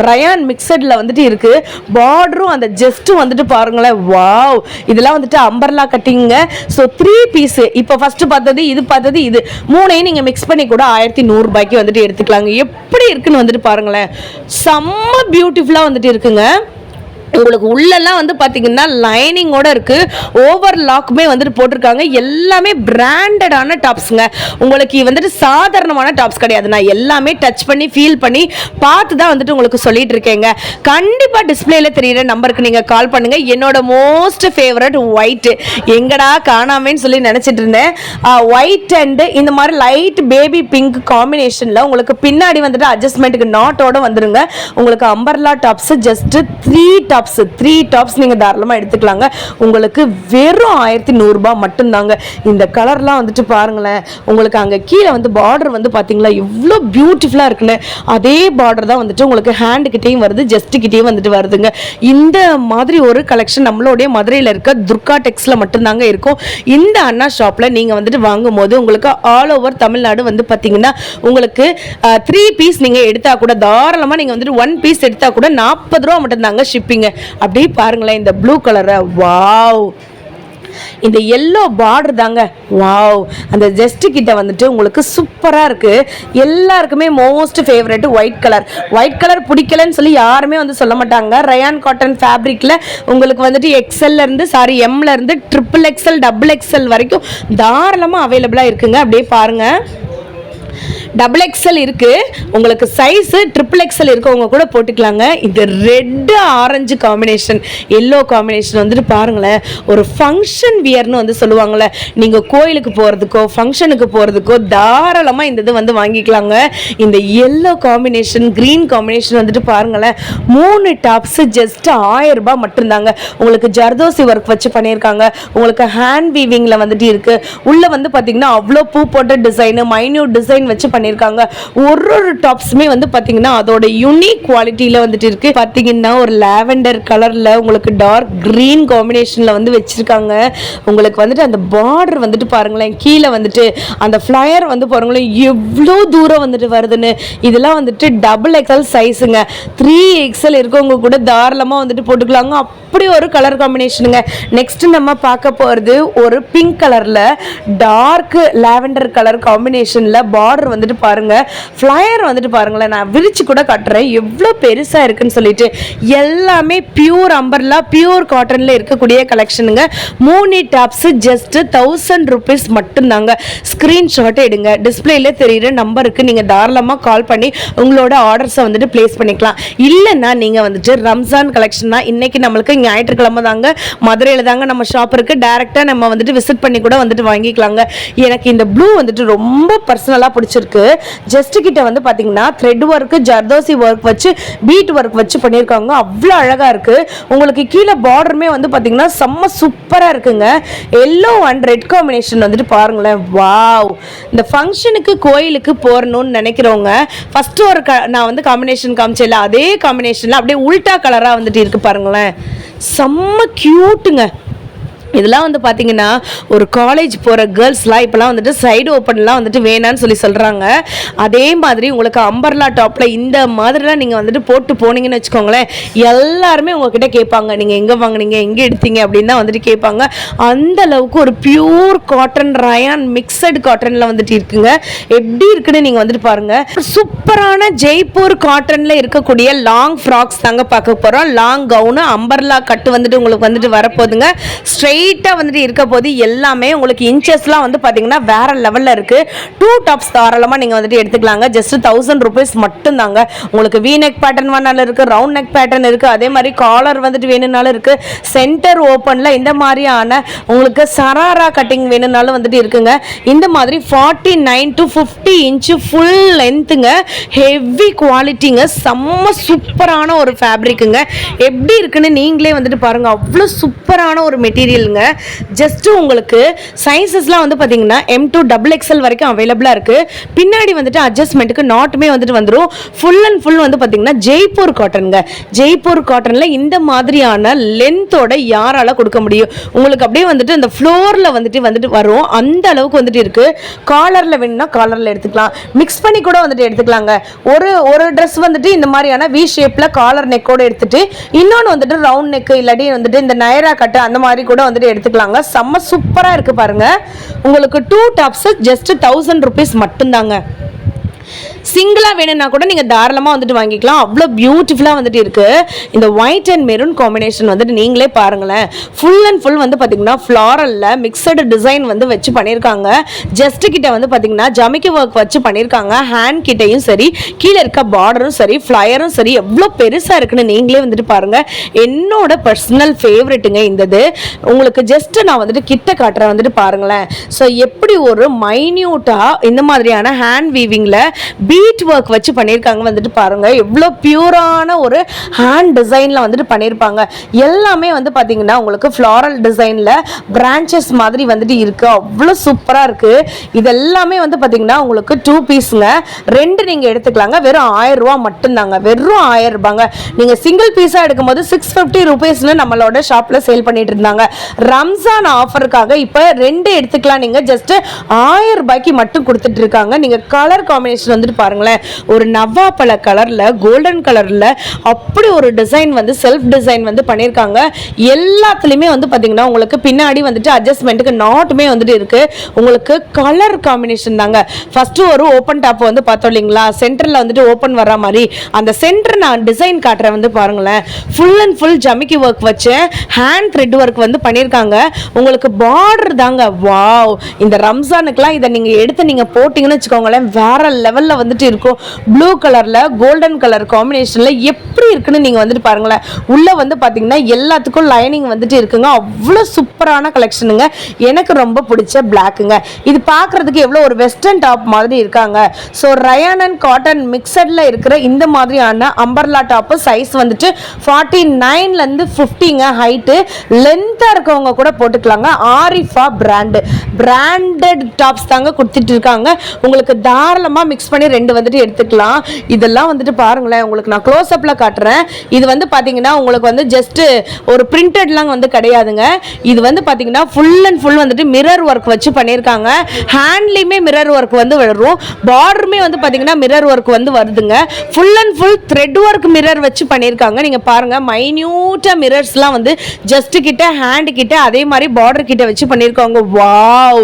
ரயான் மிக்சட்ல வந்துட்டு இருக்கு. பார்டரும் அந்த ஜஸ்ட்டும் வந்துட்டு பாருங்களேன், வாவ். இதெல்லாம் வந்துட்டு அம்பர்லா கட்டிங்க. So 3 piece. இப்போ ஃபர்ஸ்ட் பார்த்தது இது, பார்த்தது இது, 3யும் நீங்க மிக்ஸ் பண்ணி கூட 1100 ரூபாய்க்கு வந்துட்டு எடுத்துக்கலாங்க. எப்படி இருக்குன்னு வந்துட்டு பாருங்களேன், செம்ம பியூட்டிஃபுல்லா வந்துட்டு இருக்குங்க. உங்களுக்கு உள்ளெல்லாம் வந்து பார்த்தீங்கன்னா லைனிங்கோட இருக்கு. ஓவர் லாக்குமே வந்துட்டு போட்டிருக்காங்க. எல்லாமே பிராண்டடான டாப்ஸுங்க. உங்களுக்கு வந்துட்டு சாதாரணமான டாப்ஸ் கிடையாது. நான் எல்லாமே டச் பண்ணி ஃபீல் பண்ணி பார்த்து தான் வந்துட்டு உங்களுக்கு சொல்லிட்டு இருக்கேங்க. கண்டிப்பாக டிஸ்பிளேல தெரியுற நம்பருக்கு நீங்கள் கால் பண்ணுங்க. என்னோட மோஸ்ட் ஃபேவரட் ஒயிட் எங்கடா காணாமேன்னு சொல்லி நினச்சிட்டு இருந்தேன். ஒயிட் அண்ட் இந்த மாதிரி லைட் பேபி பிங்க் காம்பினேஷனில் உங்களுக்கு பின்னாடி வந்துட்டு அட்ஜஸ்ட்மெண்ட்டுக்கு நாட்டோட வந்துருங்க. உங்களுக்கு அம்பர்லா டாப்ஸ் ஜஸ்ட் 3 டாப்ஸ் நீங்க தாராளமா எடுத்துக்கலாங்க. உங்களுக்கு வெறும் 1100 ரூபாய் மட்டும்தாங்க. இந்த கலர்லாம் வந்துட்டு பாருங்களேன். உங்களுக்கு அங்க கீழே வந்து பார்டர் வந்து பாத்தீங்களா எவ்வளோ பியூட்டிஃபுல்லா இருக்குன்னு. அதே பார்டர் தான் வந்துட்டு உங்களுக்கு ஹேண்ட் கிட்டேயும் வருது, ஜஸ்ட் கிட்டேயும் வந்துட்டு வருதுங்க. இந்த மாதிரி ஒரு கலெக்ஷன் நம்மளுடைய மதுரையில் இருக்க துர்கா டெக்ஸ்ல மட்டும்தாங்க இருக்கும். இந்த அண்ணா ஷாப்ல நீங்க வந்துட்டு வாங்கும் போது உங்களுக்கு ஆல் ஓவர் தமிழ்நாடு வந்து பாத்தீங்கன்னா உங்களுக்கு 3 பீஸ் நீங்க எடுத்தா கூட தாராளமா நீங்க வந்துட்டு 1 பீஸ் எடுத்தா கூட 40 ரூபா மட்டும்தாங்க ஷிப்பிங். அப்படியே பாருங்களேன் இந்த ப்ளூ கலரை, வாவ். இந்த எல்லோ பார்டர் தாங்க, வாவ். அந்த ஜஸ்ட் கிட்ட வந்துட்டு உங்களுக்கு சூப்பரா இருக்கு. எல்லாருக்குமே மோஸ்ட் ஃபேவரட் ஒயிட் கலர் பிடிக்கலன்னு சொல்லி யாருமே வந்து சொல்ல மாட்டாங்க. ரயான் காட்டன் ஃபேப்ரிக்ல உங்களுக்கு வந்துட்டு எக்ஸ்எல்ல இருந்து எம்ல இருந்து XXL XXL வரைக்கும் தாராளமா அவைலபிளா இருக்குங்க. அப்படியே பாருங்க, XXL இருக்கு. உங்களுக்கு சைஸ் XXL இருக்கவங்க கூட போட்டுக்கலாங்க. இது red orange combination, yellow combination வந்துட்டு பாருங்களேன். ஒரு ஃபங்க்ஷன் வியர்னு வந்து சொல்லுவாங்கள்ல, நீங்க கோயிலுக்கு போறதுக்கோ ஃபங்க்ஷனுக்கு போறதுக்கோ தாராளமா இந்த இது வந்து வாங்கிக்கலாங்க. இந்த எல்லோ காம்பினேஷன், கிரீன் காம்பினேஷன் வந்துட்டு பாருங்களேன். 3 டாப்ஸ் ஜஸ்ட் 1000 ரூபாய் மட்டும்தாங்க. உங்களுக்கு ஜர்தோசி ஒர்க் வச்சு பண்ணியிருக்காங்க. உங்களுக்கு ஹேண்ட் வீவிங்ல வந்துட்டு இருக்கு. உள்ள வந்து பாத்தீங்கன்னா அவ்வளோ பூ போட்ட டிசைன், மைன்யூட் டிசைன் வச்சு பண்ணிருக்காங்க. ஒரு டாப்ஸுமே வந்து பாத்தீங்கன்னா அதோட யூனிக் குவாலிட்டியில வந்துட்டு இருக்கு. பாத்தீங்கன்னா ஒரு லாவெண்டர் கலர்ல உங்களுக்கு டார்க் கிரீன் காம்பினேஷன்ல வந்து வச்சிருக்காங்க. உங்களுக்கு வந்துட்டு அந்த பார்டர் வந்துட்டு பாருங்களேன், கீழே வந்துட்டு அந்த ஃபிளயர் வந்து பாருங்களேன் எவ்வளோ தூரம் வந்துட்டு வருதுன்னு. இதெல்லாம் வந்துட்டு XXL சைஸுங்க. 3XL இருக்கவங்க கூட தாராளமா வந்துட்டு போட்டுக்கலாங்க. அப்படி ஒரு கலர் காம்பினேஷனுங்க. நெக்ஸ்ட் நம்ம பார்க்க போறது ஒரு பிங்க் கலர்ல டார்க் லாவெண்டர் கலர் காம்பினேஷன்ல பார்டர் வந்துட்டு வந்துட்டு பாருங்கள், ஃப்ளையர் வந்துட்டு பாருங்களேன், நான் விரிச்சு கூட காட்டுறேன் எவ்வளோ பெருசாக இருக்குன்னு சொல்லிட்டு. எல்லாமே பியூர் அம்பர்லா பியூர் காட்டனில் இருக்கக்கூடிய கலெக்ஷனுங்க. 3 டாப்ஸு ஜஸ்ட் 1000 rupees மட்டும்தாங்க. ஸ்க்ரீன்ஷாட் எடுங்க, டிஸ்பிளேல தெரியுற நம்பருக்கு நீங்கள் தாராளமாக கால் பண்ணி உங்களோட ஆர்டர்ஸை வந்துட்டு பிளேஸ் பண்ணிக்கலாம். இல்லைன்னா நீங்கள் வந்துட்டு ரம்ஜான் கலெக்ஷன் தான், இன்னைக்கு நம்மளுக்கு ஞாயிற்றுக்கிழமை தாங்க, மதுரையில் தாங்க நம்ம ஷாப் இருக்குது, டேரெக்டாக நம்ம வந்துட்டு விசிட் பண்ணி கூட வந்துட்டு வாங்கிக்கலாங்க. எனக்கு இந்த ப்ளூ வந்துட்டு ரொம்ப பர்சனலாக பிடிச்சிருக்கு. ஜஸ்ட் கிட்ட வந்து பார்த்தீங்கன்னா த்ரெட் ஒர்க்கு, ஜர்தோசி ஒர்க் வச்சு பீட் ஒர்க் வச்சு பண்ணியிருக்காங்க, அவ்வளோ அழகாக இருக்குது. உங்களுக்கு கீழே பார்டருமே வந்து பார்த்தீங்கன்னா செம்ம சூப்பராக இருக்குங்க. எல்லோ அண்ட் ரெட் காம்பினேஷன் வந்துட்டு பாருங்களேன், வாவ். இந்த ஃபங்க்ஷனுக்கு கோயிலுக்கு போறணும்னு நினைக்கிறவங்க ஃபர்ஸ்ட் ஒரு நான் வந்து காம்பினேஷன் காமிச்சேன்ல, அதே காம்பினேஷன்ல அப்படியே உல்டா கலராக வந்துட்டு இருக்கு பாருங்களேன், செம்ம கியூட்டுங்க. இதெல்லாம் வந்து பார்த்தீங்கன்னா ஒரு காலேஜ் போகிற கேர்ள்ஸ்லாம் இப்போலாம் வந்துட்டு சைடு ஓப்பன்லாம் வந்துட்டு வேணான்னு சொல்கிறாங்க. அதே மாதிரி உங்களுக்கு அம்பர்லா டாப்பில் இந்த மாதிரிலாம் நீங்கள் வந்துட்டு போட்டு போனீங்கன்னு வச்சுக்கோங்களேன், எல்லாருமே உங்ககிட்ட கேட்பாங்க நீங்கள் எங்கே வாங்கினீங்க, எங்கே எடுத்தீங்க அப்படின்னு தான் வந்துட்டு கேட்பாங்க. அந்த அளவுக்கு ஒரு பியூர் காட்டன் ரயான் மிக்சடு காட்டனில் வந்துட்டு இருக்குங்க. எப்படி இருக்குன்னு நீங்கள் வந்துட்டு பாருங்கள். சூப்பரான ஜெய்ப்பூர் காட்டனில் இருக்கக்கூடிய லாங் ஃப்ராக்ஸ் தாங்க பார்க்க போகிறோம். லாங் கவுனு அம்பர்லா கட்டு வந்துட்டு உங்களுக்கு வந்துட்டு வரப்போகுதுங்க. ஸ்ட்ரெயிட்டாக வந்துட்டு இருக்க போது எல்லாமே உங்களுக்கு இன்ச்சஸ்லாம் வந்து பார்த்தீங்கன்னா வேற லெவலில் இருக்குது. 2 டாப்ஸ் தாராளமாக நீங்கள் வந்துட்டு எடுத்துக்கலாங்க. ஜஸ்ட் 1000 rupees மட்டும்தாங்க. உங்களுக்கு வி நெக் பேட்டர்ன் வேணாலும் இருக்குது, ரவுண்ட் நெக் பேட்டர்ன் இருக்குது, அதே மாதிரி காலர் வந்துட்டு வேணும்னாலும் இருக்குது, சென்டர் ஓப்பனில் இந்த மாதிரியான உங்களுக்கு சராரா கட்டிங் வேணும்னாலும் வந்துட்டு இருக்குங்க. இந்த மாதிரி 49 to 50 inch ஃபுல் லென்த்துங்க, ஹெவி குவாலிட்டிங்க, செம்ம சூப்பரான ஒரு ஃபேப்ரிக்குங்க. எப்படி இருக்குன்னு நீங்களே வந்துட்டு பாருங்கள், அவ்வளோ சூப்பரான ஒரு மெட்டீரியல். ஜஸ்ட் உங்களுக்கு சைஸஸ்லாம் வந்து பாத்தீங்கன்னா M to XXL வரைக்கும் அவைலபிளா இருக்கு. பின்னாடி வந்துட்டு அட்ஜஸ்ட்மெண்ட்டுக்கு நாட்டுமே வந்துட்டு வந்துடும். ஃபுல் அண்ட் ஃபுல் வந்து பாத்தீங்கன்னா ஜெய்ப்பூர் காட்டனுங்க. ஜெய்ப்பூர் காட்டன்ல இந்த மாதிரியான லென்த்தோட யாரால கொடுக்க முடியும்? உங்களுக்கு அப்படியே வந்துட்டு அந்த ஃப்ளோர்ல வந்துட்டு வரும், அந்த அளவுக்கு வந்துட்டு இருக்கு. காலர்ல வேணும்னா காலர்ல எடுத்துக்கலாம், மிக்ஸ் பண்ணி கூட வந்துட்டு எடுத்துக்கலாங்க. ஒரு ட்ரெஸ் வந்துட்டு இந்த மாதிரியான வி ஷேப்ல காலர் நெக்கோட எடுத்துட்டு இன்னொன்று வந்துட்டு ரவுண்ட் நெக் இல்லாட்டி வந்துட்டு இந்த நயரா கட்டு அந்த மாதிரி கூட வந்துட்டு எடுத்துக்கலாங்க. செம்ம சூப்பரா இருக்கு பாருங்க. உங்களுக்கு 2 டாப்ஸ் ஜஸ்ட் 1000 rupees மட்டும்தாங்க. சிங்கிளாக வேணும்னா கூட நீங்கள் தாராளமாக வந்துட்டு வாங்கிக்கலாம், அவ்வளோ பியூட்டிஃபுல்லாக வந்துட்டு இருக்குது. இந்த ஒயிட் அண்ட் மெரூன் காம்பினேஷன் வந்துட்டு நீங்களே பாருங்களேன். ஃபுல் அண்ட் ஃபுல் வந்து பார்த்தீங்கன்னா ஃப்ளாரலில் மிக்சடு டிசைன் வந்து வச்சு பண்ணியிருக்காங்க. ஜஸ்ட் கிட்ட வந்து பார்த்தீங்கன்னா ஜமிக்கி ஒர்க் வச்சு பண்ணியிருக்காங்க. ஹேண்ட் கிட்டையும் சரி, கீழே இருக்க பார்டரும் சரி, ஃப்ளையரும் சரி, எவ்வளோ பெருசாக இருக்குன்னு நீங்களே வந்துட்டு பாருங்கள். என்னோட பர்சனல் ஃபேவரெட்டுங்க இந்தது. உங்களுக்கு ஜஸ்ட் நான் வந்துட்டு கிட்ட காட்டுறேன், வந்துட்டு பாருங்களேன். ஸோ எப்படி ஒரு மைன்யூட்டாக இந்த மாதிரியான ஹேண்ட் வீவிங்கில் பீட் ஒர்க் வச்சு பண்ணியிருக்காங்க வந்துட்டு பாருங்க, எவ்வளோ பியூரான ஒரு ஹேண்ட் டிசைனில் வந்துட்டு பண்ணியிருப்பாங்க. எல்லாமே வந்து பார்த்தீங்கன்னா உங்களுக்கு ஃப்ளாரல் டிசைனில் பிரான்ச்சஸ் மாதிரி வந்துட்டு இருக்கு, அவ்வளோ சூப்பராக இருக்கு. இது எல்லாமே வந்து பார்த்தீங்கன்னா உங்களுக்கு 2 பீஸுங்க, 2 நீங்கள் எடுத்துக்கலாங்க. வெறும் 1000 ரூபா மட்டும்தாங்க, வெறும் 1000 ரூபாங்க. நீங்கள் சிங்கிள் பீஸாக எடுக்கும்போது 650 rupeesனு நம்மளோட ஷாப்பில் சேல் பண்ணிட்டு இருந்தாங்க. ரம்ஜான் ஆஃபருக்காக இப்போ 2 எடுத்துக்கலாம், நீங்கள் ஜஸ்ட் 1000 ரூபாய்க்கு மட்டும் கொடுத்துட்டு இருக்காங்க. நீங்கள் கலர் காம்பினேஷன் வந்துட்டு பாருங்களேன், ஒரு நவாப்பழ கலர்ல கோல்டன் கலர்ல அப்படி ஒரு டிசைன் வந்து செல்ஃப் டிசைன் வந்து பண்ணியிருக்காங்க. எல்லாத்துலயுமே வந்து பாத்தீங்கன்னா உங்களுக்கு பின்னாடி வந்துட்டு அட்ஜஸ்ட்மெண்ட்டுக்கு நாட்டுமே வந்துட்டு இருக்கு. உங்களுக்கு கலர் காம்பினேஷன் தாங்க. ஃபர்ஸ்ட் ஒரு ஓப்பன் டாப் வந்து பார்த்தோம் இல்லைங்களா, சென்டர்ல வந்துட்டு ஓப்பன் வர மாதிரி அந்த சென்டர் நான் டிசைன் காட்டுறேன் வந்து பாருங்களேன். ஃபுல் அண்ட் ஃபுல் ஜமிக்கி ஒர்க் வச்சு ஹேண்ட் த்ரெட் ஒர்க் வந்து பண்ணியிருக்காங்க. உங்களுக்கு பார்டர் தாங்க, வாவ். இந்த ரம்ஜானுக்குலாம் இதை நீங்க எடுத்து நீங்க போட்டீங்கன்னு வச்சுக்கோங்களேன், வேற லெவல்ல வந்துட்டு இருக்கும். ப்ளூ கலர்ல கோல்டன் கலர் காம்பினேஷன்ல எப்படி இருக்குன்னு நீங்க வந்துட்டு பாருங்களேன். உள்ள வந்து பாத்தீங்கன்னா எல்லாத்துக்கும் லைனிங் வந்துட்டு இருக்குங்க, அவ்வளவு சூப்பரான கலெக்ஷனுங்க. எனக்கு ரொம்ப பிடிச்ச பிளாக்குங்க. இது பார்க்கிறதுக்கு எவ்வளவு ஒரு வெஸ்டர்ன் டாப் மாதிரி இருக்காங்க. ஸோ ரயான் அண்ட் காட்டன் மிக்சட்ல இருக்கிற இந்த மாதிரியான அம்பர்லா டாப் சைஸ் வந்துட்டு 49ல இருந்து 50ங்க ஹைட்டு. லென்த்தா இருக்கவங்க கூட போட்டுக்கலாங்க. ஆரிஃபா பிராண்டட் டாப்ஸ் தாங்க கொடுத்துட்டு இருக்காங்க. உங்களுக்கு தாராளமா மிக்ஸ் பண்ணி 2 வந்துட்டு எடுத்துக்கலாம். இதெல்லாம் வந்துட்டு பாருங்களேன், உங்களுக்கு நான் க்ளோஸ் அப்ல காட்டுறேன். காட்டுறேன். இது வந்து பார்த்தீங்கன்னா உங்களுக்கு வந்து ஜஸ்ட் ஒரு பிரிண்டட்லாம் வந்து கிடையாதுங்க. இது வந்து பார்த்தீங்கன்னா ஃபுல் அண்ட் ஃபுல் வந்துட்டு மிரர் ஒர்க் வச்சு பண்ணியிருக்காங்க. ஹேண்ட்லேயுமே மிரர் ஒர்க் வந்து வரும், பார்டருமே வந்து பார்த்தீங்கன்னா மிரர் ஒர்க் வந்து வருதுங்க. Full and full thread work mirror வச்சு பண்ணியிருக்காங்க. நீங்கள் பாருங்கள், மைன்யூட்டாக மிரர்ஸ்லாம் வந்து ஜஸ்ட் கிட்ட ஹேண்ட் கிட்ட அதே மாதிரி பார்டர் கிட்ட வச்சு பண்ணியிருக்காங்க. வாவ்,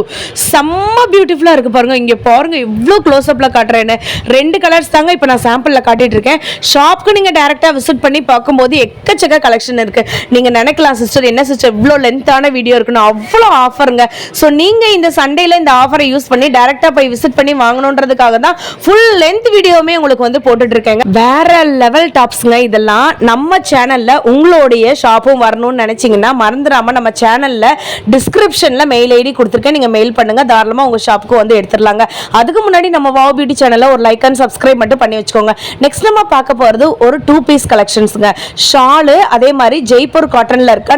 செம்ம பியூட்டிஃபுல்லாக இருக்குது பாருங்கள். இங்கே பாருங்கள் எவ்வளோ க்ளோஸ்அப்பில் காட்டுறேன்னு. 2 கலர்ஸ் தாங்க இப்போ நான் சாம்பிளில் காட்டிட்டு இருக்கேன். ஷாப்க்கு நீங்கள் டேரெக்டாக விசிட் பண்ணி பார்க்கும்போது எக்கச்சக்க கலெக்ஷன் இருக்குது. நீங்கள் நினைக்கலாம் சிஸ்டர் என்ன சிஸ்டர் இவ்வளோ லென்த்தான வீடியோ இருக்குன்னு, அவ்வளோ ஆஃபருங்க. ஸோ நீங்கள் இந்த சண்டேல இந்த ஆஃபரை யூஸ் பண்ணி டேரெக்டாக போய் விசிட் பண்ணி வாங்கணுன்றதுக்காக தான் ஃபுல் லென்த் வீடியோவுமே உங்களுக்கு வந்து போட்டுட்டு இருக்கேங்க. வேற லெவல் டாப்ஸுங்க இதெல்லாம். நம்ம சேனலில் உங்களுடைய ஷாப்பும் வரணும்னு நினச்சிங்கன்னா மறந்துடாமல் நம்ம சேனலில் டிஸ்கிரிப்ஷனில் மெயில் ஐடி கொடுத்துருக்கேன், நீங்கள் மெயில் பண்ணுங்கள், தாராளமாக உங்கள் ஷாப்புக்கு வந்து எடுத்துடலாங்க. அதுக்கு முன்னாடி நம்ம வாவ் பியூட்டி சேனலில் ஒரு லைக் அண்ட் சப்ஸ்கிரைப் மட்டும் பண்ணி வச்சுக்கோங்க. நெக்ஸ்ட் நம்ம பார்க்க போகிறது ஒரு 2 பீஸ் கலெக்ஷன்ஸுங்க. ஷாலு, அதே மாதிரி ஜெய்ப்பூர் காட்டனில் இருக்க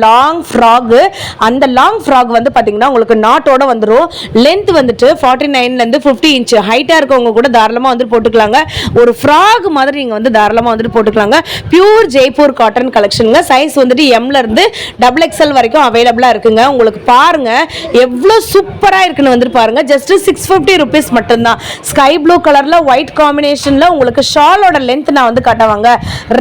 லாங் ஃப்ராகு. அந்த லாங் ஃப்ராக் வந்து பார்த்தீங்கன்னா உங்களுக்கு நாட்டோட வந்துடும். லென்த் வந்துட்டு 49லேருந்து 50 இன்ச். ஹைட்டாக இருக்கவங்க கூட தாராளமாக வந்து போட்டுக்கலாங்க. ஒரு ஃப்ராக் மாதிரி நீங்கள் வந்து தாராளமாக வந்துட்டு போட்டுக்கலாங்க. பியூர் ஜெய்ப்பூர் காட்டன் கலெக்ஷனுங்க. சைஸ் வந்துட்டு எம்லேருந்து XXL வரைக்கும் அவைலபிளாக இருக்குங்க. உங்களுக்கு பாருங்க எவ்வளோ சூப்பராக இருக்குன்னு வந்துட்டு பாருங்க. ஜஸ்ட் 650 rupees மட்டும்தான். ஸ்கை ப்ளூ கலரில் ஒயிட் காம்பினேஷனில் உங்களுக்கு ஷாலோட லென்த் நான் வந்து காட்டவாங்க.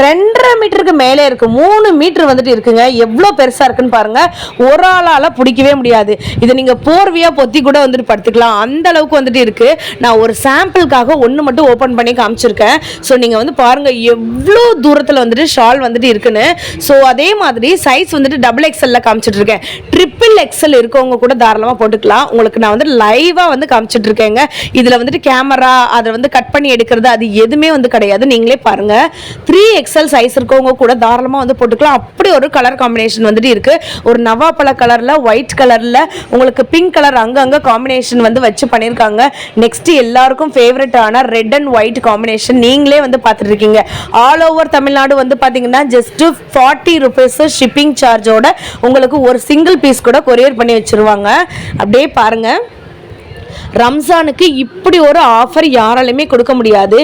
2.5 மீட்டருக்கு மேலே இருக்கு, 3 மீட்டர் வந்துட்டு இருக்குங்க. எவ்வளோ பெருசாக இருக்குன்னு பாருங்க. ஒரு ஆளால் பிடிக்கவே முடியாது. இதை நீங்கள் போர்வையாக பொத்தி கூட வந்துட்டு படுத்துக்கலாம், அந்த அளவுக்கு வந்துட்டு இருக்கு. நான் ஒரு சாம்பிளுக்காக ஒன்று மட்டும் ஓப்பன் பண்ணி காமிச்சிருக்கேன். ஸோ நீங்கள் வந்து பாருங்க எவ்வளோ தூரத்தில் வந்துட்டு ஷால் வந்துட்டு இருக்குன்னு. ஸோ அதே மாதிரி சைஸ் வந்துட்டு XXL காமிச்சிட்டு இருக்கேன். XXL இருக்கவங்க கூட தாராளமாக போட்டுக்கலாம். உங்களுக்கு நான் வந்து லைவாக வந்து காமிச்சிட்டு இருக்கேங்க. இதில் வந்துட்டு கேமரா அதை வந்து கட் பண்ணி எடுக்கிறது அது எதுவுமே வந்து கிடையாது. நீங்களே பாருங்க, 3XL சைஸ் இருக்கவங்க கூட தாராளமாக வந்து போட்டுக்கலாம். அப்படி ஒரு கலர் காம்பினேஷன் வந்துட்டு இருக்கு. ஒரு நவாப்பழ கலரில் ஒயிட் கலரில் உங்களுக்கு பிங்க் கலர் அங்கங்கே காம்பினேஷன் வந்து வச்சு பண்ணியிருக்காங்க. நெக்ஸ்ட் எல்லாருக்கும் ஃபேவரட்டான ரெட் அண்ட் ஒயிட் காம்பினேஷன் நீங்களே வந்து பார்த்துட்டு இருக்கீங்க. ஆல் ஓவர் தமிழ்நாடு வந்து பார்த்தீங்கன்னா ஜஸ்ட் 40 rupees ஷிப்பிங் சார்ஜோட உங்களுக்கு ஒரு சிங்கிள் பீஸ் கூட கொரியர் பண்ணி வச்சிருவாங்க. அப்படியே பாருங்க, ரம்ஜானுக்கு இப்படி ஒரு ஆஃபர் யாராலுமே கொடுக்க முடியாது.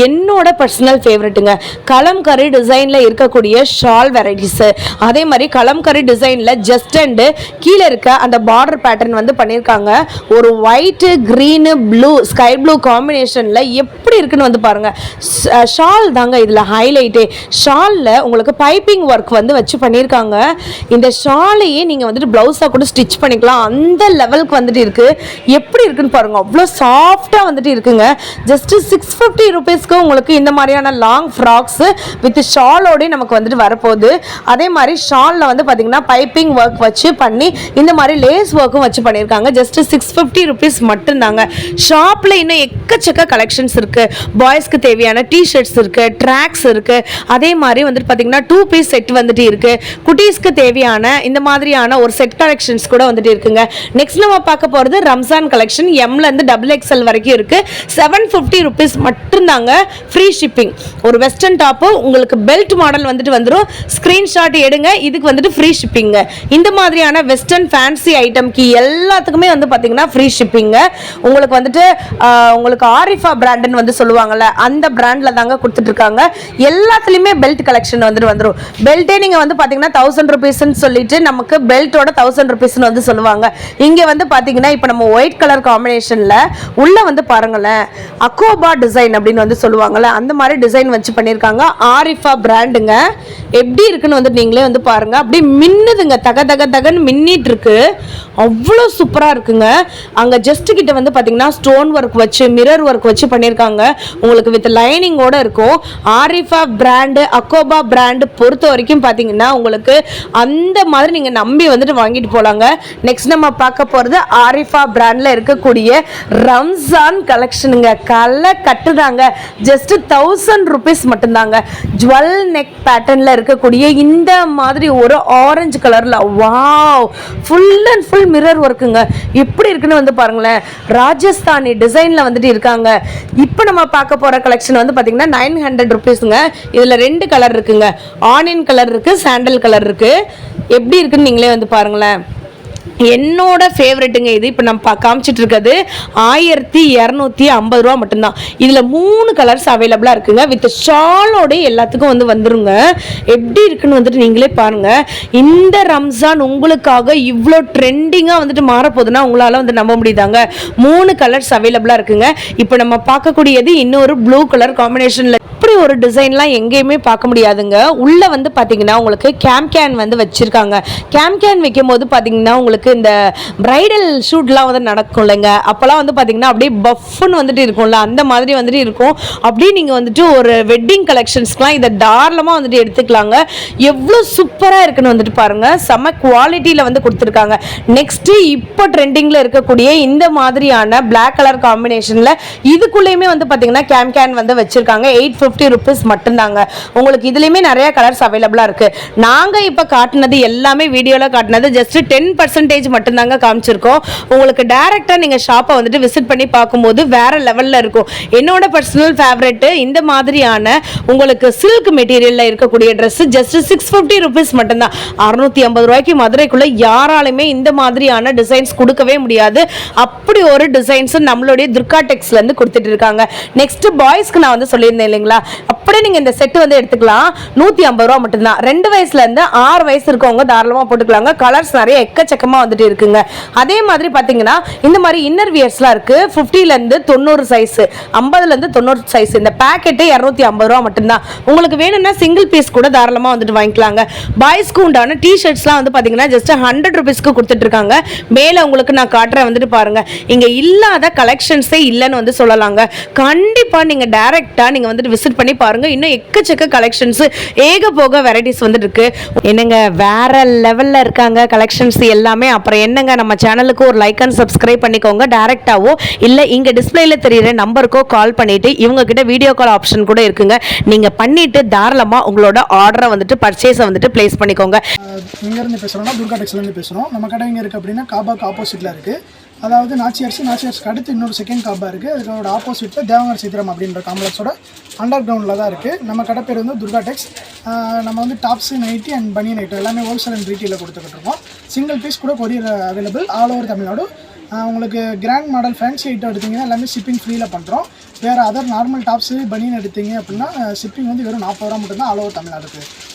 என்னோட பர்சனல் ஃபேவரெட்டுங்க. கலம்கரி டிசைனில் இருக்கக்கூடிய ஷால் வெரைட்டிஸு, அதே மாதிரி கலம்கரி டிசைனில் ஜஸ்ட் அண்டு கீழே இருக்க அந்த பார்டர் பேட்டர்ன் வந்து பண்ணியிருக்காங்க. ஒரு white green blue sky blue காம்பினேஷனில் எப்படி இருக்குன்னு வந்து பாருங்கள். ஷால் தாங்க இதில் ஹைலைட்டே. ஷாலில் உங்களுக்கு பைப்பிங் ஒர்க் வந்து வச்சு பண்ணியிருக்காங்க. இந்த ஷாலையே நீங்கள் வந்துட்டு ப்ளவுஸாக கூட ஸ்டிச் பண்ணிக்கலாம், அந்த லெவலுக்கு வந்துட்டு இருக்குது. எப்படி இருக்குன்னு பாருங்க, அவ்வளோ சாஃப்டாக வந்துட்டு இருக்குங்க. ஜஸ்ட் 650 rupeesக்கு உங்களுக்கு இந்த மாதிரியான லாங் ஃப்ராக்ஸ் வித் ஷாலோட நமக்கு வந்துட்டு வரப்போகுது. அதே மாதிரி ஷாலில் வந்து பார்த்தீங்கன்னா பைப்பிங் ஒர்க் வச்சு பண்ணி இந்த மாதிரி லேஸ் ஒர்க்கும் வச்சு பண்ணியிருக்காங்க. ஜஸ்ட் 650 rupees மட்டும்தாங்க. ஷாப்பில் இன்னும் எக்கச்சக்க கலெக்ஷன்ஸ் இருக்கு. பாய்ஸ்க்கு தேவையான டிஷர்ட்ஸ் இருக்கு, ட்ராக்ஸ் இருக்கு. அதே மாதிரி வந்துட்டு பார்த்தீங்கன்னா 2 பீஸ் செட் வந்துட்டு இருக்கு. குட்டீஸ்க்கு தேவையான இந்த மாதிரியான ஒரு செட் கலெக்ஷன்ஸ் கூட வந்துட்டு இருக்குங்க. நெக்ஸ்ட் நம்ம பார்க்க போகிறது ரம்ஜான் கலெக்ஷன். எம்லேருந்து XXL வரைக்கும் இருக்கு. 750 rupees மட்டும்தாங்க. Free shipping. ஒரு வெஸ்டர்ன் டாப்பு உங்களுக்கு பெல்ட் மாடல் வந்துட்டு வந்துடும். ஸ்க்ரீன்ஷாட் எடுங்க, இதுக்கு வந்துட்டு ஃப்ரீ ஷிப்பிங்க. இந்த மாதிரியான வெஸ்டர்ன் ஃபேன்சி ஐட்டம்க்கு எல்லாத்துக்குமே வந்து பார்த்தீங்கன்னா ஃப்ரீ ஷிப்பிங்க. உங்களுக்கு வந்துட்டு உங்களுக்கு ஆரிஃபா பிராண்டுன்னு வந்து சொல்லுவாங்கல்ல, அந்த பிராண்டில் தாங்க கொடுத்துட்டு இருக்காங்க. எல்லாத்துலேயுமே பெல்ட் கலெக்ஷன் வந்துட்டு வந்துடும். பெல்ட்டே நீங்கள் வந்து பார்த்தீங்கன்னா 1000 rupeesன்னு சொல்லிட்டு நமக்கு பெல்ட்டோட 1000 rupeesன்னு வந்து சொல்லுவாங்க. இங்கே வந்து பார்த்தீங்கன்னா இப்போ நம்ம ஒயிட் கலர் காம்பினேஷன்ல உள்ள வந்து பாருங்களேன், அக்கோபா டிசைன் அப்படின்னு வந்து சொல்லுவாங்கல்ல, அந்த மாதிரி டிசைன் வச்சு பண்ணியிருக்காங்க. ஆரிஃபா பிராண்டுங்க. எப்படி இருக்குன்னு வந்து நீங்களே வந்து பாருங்க. அப்படியே மின்னுதுங்க, தக தக தகன்னு மின்னிட்டு இருக்கு. அவ்வளோ சூப்பராக இருக்குங்க. அங்கே ஜஸ்ட் கிட்ட வந்து பார்த்தீங்கன்னா ஸ்டோன் ஒர்க் வச்சு மிரர் ஒர்க் வச்சு பண்ணியிருக்காங்க. உங்களுக்கு வித் லைனிங்கோட இருக்கும். ஆரிஃபா பிராண்டு அக்கோபா பிராண்டு பொறுத்த வரைக்கும் பார்த்தீங்கன்னா உங்களுக்கு அந்த மாதிரி நீங்கள் நம்பி வந்துட்டு வாங்கிட்டு போகலாங்க. நெக்ஸ்ட் நம்ம பார்க்க போகிறது ஆரிஃபா பிராண்டில் இருக்கக்கூடிய ரம்ஜான் கலெக்ஷனுங்க. கலை கட்டுதாங்க. ஜஸ்ட் 1000 rupees மட்டும்தாங்க. ஜுவல் நெக் பேட்டர்னில் இருக்கக்கூடிய இந்த மாதிரி ஒரு ஆரஞ்சு கலரில் wow, full and full mirror ஒர்க்குங்க. எப்படி இருக்குன்னு வந்து பாருங்களேன். ராஜஸ்தானி டிசைனில் வந்துட்டு இருக்காங்க. இப்போ நம்ம பார்க்க போகிற கலெக்ஷன் வந்து பார்த்தீங்கன்னா 900 rupeesங்க. இதில் 2 கலர் இருக்குங்க. ஆனியன் கலர் இருக்குது, சாண்டல் கலர் இருக்குது. எப்படி இருக்குன்னு நீங்களே வந்து பாருங்களேன். என்னோட ஃபேவரெட்டுங்க இது. இப்போ நம்ம காமிச்சிட்டு இருக்கிறது 1250 ரூபா மட்டும்தான். இதில் 3 கலர்ஸ் அவைலபிளாக இருக்குங்க. வித் ஷாலோட எல்லாத்துக்கும் வந்துருங்க. எப்படி இருக்குன்னு நீங்களே பாருங்க. இந்த ரம்ஜான் உங்களுக்காக இவ்வளோ ட்ரெண்டிங்காக மாறப்போகுதுன்னா உங்களால் நம்ப முடியுதாங்க. 3 கலர்ஸ் அவைலபிளாக இருக்குங்க. இப்போ நம்ம பார்க்கக்கூடியது இன்னொரு ப்ளூ கலர் காம்பினேஷனில். இப்படி ஒரு டிசைன்லாம் எங்கேயுமே பார்க்க முடியாதுங்க. உள்ள பார்த்தீங்கன்னா உங்களுக்கு கேன் வச்சிருக்காங்க. கேன் வைக்கும் போது பார்த்தீங்கன்னா உங்களுக்கு இந்த பிரைடல் ஷூட்லாம் நடக்கும் இல்லைங்க. அப்போல்லாம் பார்த்தீங்கன்னா அப்படியே பஃப்னு இருக்கும்ல, அந்த மாதிரி இருக்கும். அப்படியே நீங்கள் ஒரு வெட்டிங் கலெக்ஷன்ஸ்க்குலாம் இதை தாராளமாக எடுத்துக்கலாங்க. எவ்வளோ சூப்பராக இருக்குன்னு பாருங்க. செம குவாலிட்டியில் கொடுத்துருக்காங்க. நெக்ஸ்ட் இப்போ ட்ரெண்டிங்கில் இருக்கக்கூடிய இந்த மாதிரியான பிளாக் கலர் காம்பினேஷனில் இதுக்குள்ளேயுமே பார்த்தீங்கன்னா கேன் வச்சிருக்காங்க. 850 rupees மட்டும்தாங்க. உங்களுக்கு இதுலயுமே நிறைய கலர்ஸ் அவைலபிளா இருக்கு. நாங்க இப்ப காட்டினது எல்லாமே வீடியோல காட்டினது ஜஸ்ட் 10% மட்டும்தாங்க காமிச்சிருக்கோம். உங்களுக்கு டைரக்டா நீங்க ஷாப்பை விசிட் பண்ணி பார்க்கும்போது வேற லெவல்ல இருக்கும். என்னோட பர்சனல் ஃபேவரட் இந்த மாதிரியான உங்களுக்கு சில்க் மெட்டீரியல்ல இருக்கக்கூடிய ட்ரெஸ் ஜஸ்ட் 650 rupees மட்டும்தான். 650 ரூபாய்க்கு மதுரைக்குள்ள யாராலுமே இந்த மாதிரியான டிசைன்ஸ் கொடுக்கவே முடியாது. அப்படி ஒரு டிசைன்ஸ் நம்மளுடைய துர்கா டெக்ஸ்ல இருந்து கொடுத்துட்டு இருக்காங்க. நெக்ஸ்ட் பாய்ஸ்க்கு நான் சொல்லியிருந்தேன் இல்லைங்களா, அப்படியே நீங்க இந்த செட் எடுத்துக்கலாம். 150 ரூபா மட்டும்தான். 2 வயசுல இருந்து 6 வயசு இருக்கவங்க தாராளமா போட்டுக்கலாங்க. கலர்ஸ் நிறைய எக்கச்சக்கமா இருக்குங்க. அதே மாதிரி பாத்தீங்கன்னா இந்த மாதிரி இன்னர் வியர்ஸ்லாம் இருக்கு. 50ல இருந்து 90 சைஸ், 50ல இருந்து 90 சைஸ். இந்த பாக்கெட் 250 ரூபா மட்டும்தான். உங்களுக்கு வேணும்னா சிங்கிள் பீஸ் கூட தாராளமா வாங்கிக்கலாங்க. பாய்ஸ்க்கு உண்டான டி ஷர்ட்ஸ்லாம் பாத்தீங்கன்னா ஜஸ்ட் 100 ரூபீஸ்க்கு கொடுத்துட்டு இருக்காங்க. மேல உங்களுக்கு நான் காட்டுறேன் பாருங்க. இங்க இல்லாத கலெக்ஷன்ஸே இல்லைன்னு சொல்லலாங்க. கண்டிப்பா நீங்க டைரக்டா நீங்க விசிட் பண்ணி பாருங்க. இன்னும் எக்கச்சக்க கலெக்ஷன்ஸ் ஏகபோக வெரைட்டிஸ் இருக்கு. என்னங்க வேற லெவல்ல இருக்காங்க கலெக்ஷன்ஸ் எல்லாமே. அப்புறம் என்னங்க, நம்ம சேனலுக்கு ஒரு லைக் அண்ட் சப்ஸ்கிரைப் பண்ணிக்கோங்க. டைரக்டாவோ இல்ல இங்க டிஸ்பிளேல தெரியுற நம்பருக்கோ கால் பண்ணிட்டு இவங்க கிட்ட வீடியோ கால் ஆப்ஷன் கூட இருக்குங்க. நீங்க பண்ணிட்டு தாராளமா உங்களோட ஆர்டரை பர்ச்சேஸை பிளேஸ் பண்ணிக்கோங்க. எங்க இருந்து பேசுறோம்னா துர்கா டெக்ஸ்ல இருந்து பேசுறோம். நம்ம கடை எங்க இருக்கு அப்படின்னா காபாக்கு ஆப்போசிட்ல இருக்கு. அதாவது நாச்சியார்ஸ்க்கு அடுத்து இன்னொரு செகண்ட் காபா இருக்குது. அதோட ஆப்போசிட்டில் தேவங்கர் சித்திரம் அப்படின்ற காம்ப்ளெக்ஸோட அண்டர் கிரவுண்டில் தான் இருக்குது. நம்ம கடை பேர் துர்கா டெக்ஸ். நம்ம டாப்ஸு, நைட்டி அண்ட் பனி நைட்டு எல்லாமே ஹோல்சேல் அண்ட் ரீட்டெயிலில் கொடுத்துக்கிட்டுருக்கோம். சிங்கிள் பீஸ் கூட courier available all over Tamil Nadu. உங்களுக்கு கிராண்ட் மாடல் ஃபேன்சி ஐட்டம் எடுத்திங்கன்னா எல்லாமே ஷிப்பிங் ஃப்ரீயில் பண்ணுறோம். வேறு அதர் நார்மல் டாப்ஸு பனியன் எடுத்தீங்க அப்படின்னா ஷிப்பிங் வெறும் 40 ரூபா மட்டும்தான் ஆல் ஓவர் தமிழ்நாடு இருக்குது.